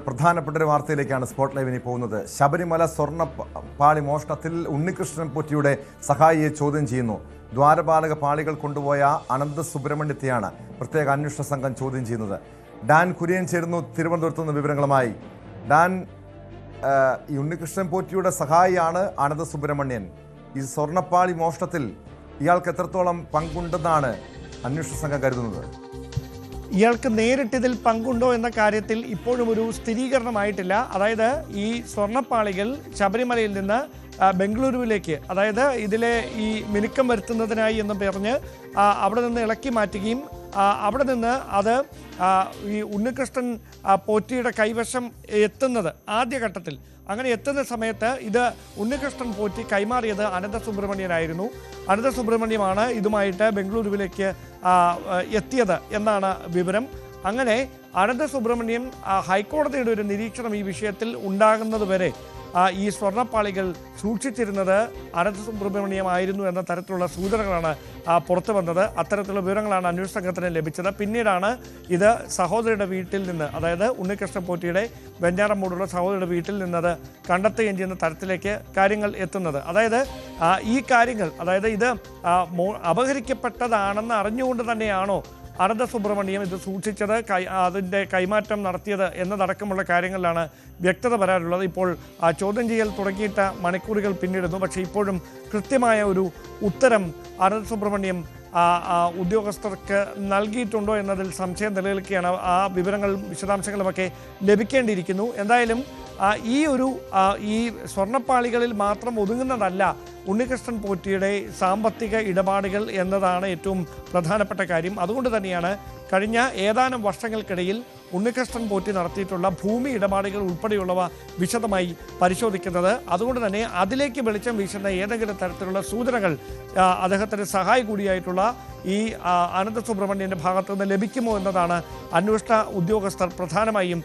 പ്രധാനപ്പെട്ട ഒരു വാർത്തയിലേക്കാണ് സ്പോട്ട് ലൈവിന് പോകുന്നത്. ശബരിമല സ്വർണ്ണ പാളി മോഷണത്തിൽ ഉണ്ണികൃഷ്ണൻ പോറ്റിയുടെ സഹായിയെ ചോദ്യം ചെയ്യുന്നു. ദ്വാരപാലക പാളികൾ കൊണ്ടുപോയ അനന്ത സുബ്രഹ്മണ്യത്തെയാണ് പ്രത്യേക അന്വേഷണ സംഘം ചോദ്യം ചെയ്യുന്നത്. ഡാൻ കുര്യൻ ചേരുന്നു തിരുവനന്തപുരത്ത് നിന്ന് വിവരങ്ങളുമായി. ഡാൻ, ഈ ഉണ്ണികൃഷ്ണൻ പോറ്റിയുടെ സഹായിയാണ് അനന്ത സുബ്രഹ്മണ്യൻ. ഈ സ്വർണ്ണപ്പാളി മോഷണത്തിൽ ഇയാൾക്ക് എത്രത്തോളം പങ്കുണ്ടെന്നാണ് അന്വേഷണ സംഘം കരുതുന്നത്? ഇയാൾക്ക് നേരിട്ടിതിൽ പങ്കുണ്ടോ എന്ന കാര്യത്തിൽ ഇപ്പോഴും ഒരു സ്ഥിരീകരണമായിട്ടില്ല. അതായത് ഈ സ്വർണ്ണപ്പാളികൾ ശബരിമലയിൽ നിന്ന് ബംഗളൂരുവിലേക്ക്, അതായത് ഇതിലെ ഈ മിനുക്കം വരുത്തുന്നതിനായി എന്ന് പറഞ്ഞ് അവിടെ നിന്ന് ഇളക്കി മാറ്റുകയും അവിടെ നിന്ന് അത് ഈ ഉണ്ണികൃഷ്ണൻ പോറ്റിയുടെ കൈവശം എത്തുന്നത് ആദ്യഘട്ടത്തിൽ, അങ്ങനെ എത്തുന്ന സമയത്ത് ഇത് ഉണ്ണികൃഷ്ണൻ പോറ്റി കൈമാറിയത് അനന്ത സുബ്രഹ്മണ്യനായിരുന്നു. അനന്ത സുബ്രഹ്മണ്യമാണ് ഇതുമായിട്ട് ബംഗളൂരുവിലേക്ക് എത്തിയത് എന്നാണ് വിവരം. അങ്ങനെ അനന്ത സുബ്രഹ്മണ്യൻ ഹൈക്കോടതിയുടെ ഒരു നിരീക്ഷണം ഈ വിഷയത്തിൽ ഉണ്ടാകുന്നതുവരെ ഈ സ്വർണ്ണപ്പാളികൾ സൂക്ഷിച്ചിരുന്നത് അനന്ത സുബ്രഹ്മണ്യമായിരുന്നു എന്ന തരത്തിലുള്ള സൂചനകളാണ് പുറത്തു വന്നത്. അത്തരത്തിലുള്ള വിവരങ്ങളാണ് അന്വേഷണ സംഘത്തിന് ലഭിച്ചത്. പിന്നീടാണ് ഇത് സഹോദരിയുടെ വീട്ടിൽ നിന്ന്, അതായത് ഉണ്ണികൃഷ്ണൻ പോറ്റിയുടെ വെഞ്ഞാറമ്മൂടുള്ള സഹോദരിയുടെ വീട്ടിൽ നിന്നത് കണ്ടെത്തുകയും ചെയ്യുന്ന തരത്തിലേക്ക് കാര്യങ്ങൾ എത്തുന്നത്. അതായത് ഈ കാര്യങ്ങൾ, അതായത് ഇത് അപഹരിക്കപ്പെട്ടതാണെന്ന് അറിഞ്ഞുകൊണ്ട് തന്നെയാണോ അനന്ത സുബ്രഹ്മണ്യം ഇത് സൂക്ഷിച്ചത്, അതിൻ്റെ കൈമാറ്റം നടത്തിയത് എന്നതടക്കമുള്ള കാര്യങ്ങളിലാണ് വ്യക്തത വരാനുള്ളത്. ഇപ്പോൾ ചോദ്യം ചെയ്യൽ തുടങ്ങിയിട്ട് മണിക്കൂറുകൾ പിന്നിടുന്നു. പക്ഷേ ഇപ്പോഴും കൃത്യമായ ഒരു ഉത്തരം അനന്ത സുബ്രഹ്മണ്യം ഉദ്യോഗസ്ഥർക്ക് നൽകിയിട്ടുണ്ടോ എന്നതിൽ സംശയം നിലനിൽക്കുകയാണ്. ആ വിവരങ്ങളും വിശദാംശങ്ങളുമൊക്കെ ലഭിക്കേണ്ടിയിരിക്കുന്നു. എന്തായാലും ഈ സ്വർണ്ണപ്പാളികളിൽ മാത്രം ഒതുങ്ങുന്നതല്ല ഉണ്ണികൃഷ്ണൻ പോറ്റിയുടെ സാമ്പത്തിക ഇടപാടുകൾ എന്നതാണ് ഏറ്റവും പ്രധാനപ്പെട്ട കാര്യം. അതുകൊണ്ട് തന്നെയാണ് കഴിഞ്ഞ ഏതാനും വർഷങ്ങൾക്കിടയിൽ ഉണ്ണികൃഷ്ണൻ പോറ്റി നടത്തിയിട്ടുള്ള ഭൂമി ഇടപാടുകൾ ഉൾപ്പെടെയുള്ളവ വിശദമായി പരിശോധിക്കുന്നത്. അതുകൊണ്ട് തന്നെ അതിലേക്ക് വെളിച്ചം വീശുന്ന ഏതെങ്കിലും തരത്തിലുള്ള സൂചനകൾ അദ്ദേഹത്തിൻ്റെ സഹായി കൂടിയായിട്ടുള്ള ഈ അനന്ത സുബ്രഹ്മണ്യൻ്റെ ഭാഗത്തു നിന്ന് ലഭിക്കുമോ എന്നതാണ് അന്വേഷണ ഉദ്യോഗസ്ഥർ പ്രധാനമായും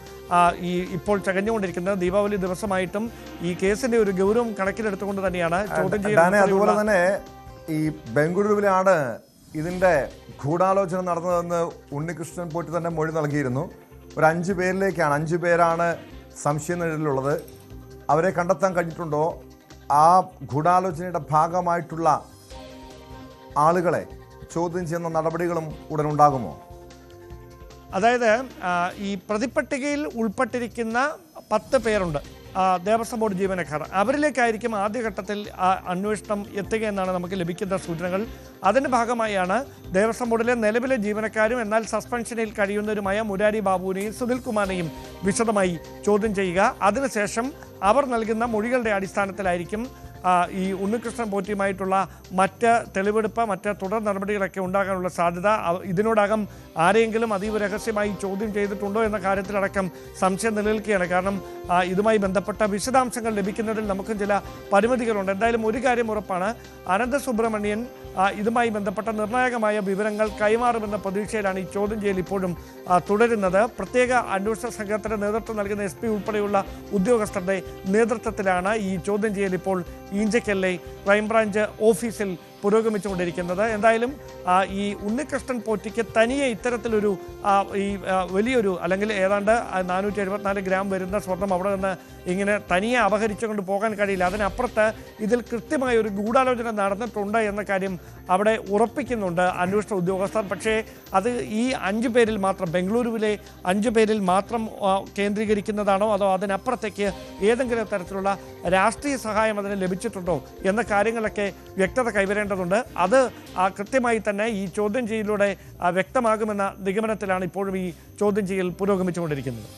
ഇപ്പോൾ ചകഞ്ഞുകൊണ്ടിരിക്കുന്നത്. ദീപാവലി ദിവസമായിട്ടും ഈ കേസിന്റെ ഒരു ഗൗരവം കണക്കിലെടുത്തുകൊണ്ട് തന്നെയാണ് ചോദ്യം ചെയ്യുന്നത്. അതുപോലെ തന്നെ ഈ ബംഗളൂരുവിലാണ് ഇതിന്റെ ഗൂഢാലോചന നടന്നതെന്ന് ഉണ്ണികൃഷ്ണൻ പോറ്റി തന്നെ മൊഴി നൽകിയിരുന്നു. ഒരു 5 പേരിലേക്കാണ്, 5 പേരാണ് സംശയനിഴലിലുള്ളത്. അവരെ കണ്ടെത്താൻ കഴിഞ്ഞിട്ടുണ്ടോ? ആ ഗൂഢാലോചനയുടെ ഭാഗമായിട്ടുള്ള ആളുകളെ ചോദ്യം ചെയ്യുന്ന നടപടികളും ഉടൻ ഉണ്ടാകുമോ? അതായത് ഈ പ്രതിപട്ടികയിൽ ഉൾപ്പെട്ടിരിക്കുന്ന 10 പേരുണ്ട് ദേവസ്വം ബോർഡ് ജീവനക്കാർ. അവരിലേക്കായിരിക്കും ആദ്യഘട്ടത്തിൽ അന്വേഷണം എത്തുകയെന്നാണ് നമുക്ക് ലഭിക്കുന്ന സൂചനകൾ. അതിൻ്റെ ഭാഗമായാണ് ദേവസ്വം ബോർഡിലെ നിലവിലെ ജീവനക്കാരും എന്നാൽ സസ്പെൻഷനിൽ കഴിയുന്നവരുമായ മുരാരി ബാബുവിനെയും സുനിൽകുമാറിനെയും വിശദമായി ചോദ്യം ചെയ്യുക. അതിനുശേഷം അവർ നൽകുന്ന മൊഴികളുടെ അടിസ്ഥാനത്തിലായിരിക്കും ഈ ഉണ്ണികൃഷ്ണൻ പോറ്റിയുമായിട്ടുള്ള മറ്റ് തെളിവെടുപ്പ്, മറ്റ് തുടർ നടപടികളൊക്കെ ഉണ്ടാകാനുള്ള സാധ്യത. ഇതിനോടകം ആരെങ്കിലും അതീവ രഹസ്യമായി ചോദ്യം ചെയ്തിട്ടുണ്ടോ എന്ന കാര്യത്തിലടക്കം സംശയം നിലനിൽക്കുകയാണ്. കാരണം ഇതുമായി ബന്ധപ്പെട്ട വിശദാംശങ്ങൾ ലഭിക്കുന്നതിൽ നമുക്കും ചില പരിമിതികളുണ്ട്. എന്തായാലും ഒരു കാര്യം ഉറപ്പാണ്, അനന്ത സുബ്രഹ്മണ്യൻ ഇതുമായി ബന്ധപ്പെട്ട നിർണായകമായ വിവരങ്ങൾ കൈമാറുമെന്ന പ്രതീക്ഷയിലാണ് ഈ ചോദ്യം ചെയ്യൽ ഇപ്പോഴും തുടരുന്നത്. പ്രത്യേക അന്വേഷണ സംഘത്തിന് നേതൃത്വം നൽകുന്ന SP ഉൾപ്പെടെയുള്ള ഉദ്യോഗസ്ഥരുടെ നേതൃത്വത്തിലാണ് ഈ ചോദ്യം ചെയ്യൽ ഇപ്പോൾ ഈഞ്ചക്കലിലെ ക്രൈംബ്രാഞ്ച് ഓഫീസിൽ പുരോഗമിച്ചുകൊണ്ടിരിക്കുന്നത്. എന്തായാലും ഈ ഉണ്ണികൃഷ്ണൻ പോറ്റിക്ക് തനിയെ ഇത്തരത്തിലൊരു ഈ വലിയൊരു, അല്ലെങ്കിൽ ഏതാണ്ട് 474 ഗ്രാം വരുന്ന സ്വർണം അവിടെ നിന്ന് ഇങ്ങനെ തനിയെ അപഹരിച്ചുകൊണ്ട് പോകാൻ കഴിയില്ല. അതിനപ്പുറത്ത് ഇതിൽ കൃത്യമായ ഒരു ഗൂഢാലോചന നടന്നിട്ടുണ്ട് എന്ന കാര്യം അവിടെ ഉറപ്പിക്കുന്നുണ്ട് അന്വേഷണ ഉദ്യോഗസ്ഥർ. പക്ഷേ അത് ഈ 5 പേരിൽ മാത്രം, ബംഗളൂരുവിലെ 5 പേരിൽ മാത്രം കേന്ദ്രീകരിക്കുന്നതാണോ അതോ അതിനപ്പുറത്തേക്ക് ഏതെങ്കിലും തരത്തിലുള്ള രാഷ്ട്രീയ സഹായം അതിന് ലഭിച്ചിട്ടുണ്ടോ എന്ന കാര്യങ്ങളൊക്കെ വ്യക്തത കൈവരേണ്ടതുണ്ട്. അത് കൃത്യമായി തന്നെ ഈ ചോദ്യം ചെയ്യലിലൂടെ വ്യക്തമാകുമെന്ന നിഗമനത്തിലാണ് ഇപ്പോഴും ഈ ചോദ്യം ചെയ്യൽ പുരോഗമിച്ചുകൊണ്ടിരിക്കുന്നത്.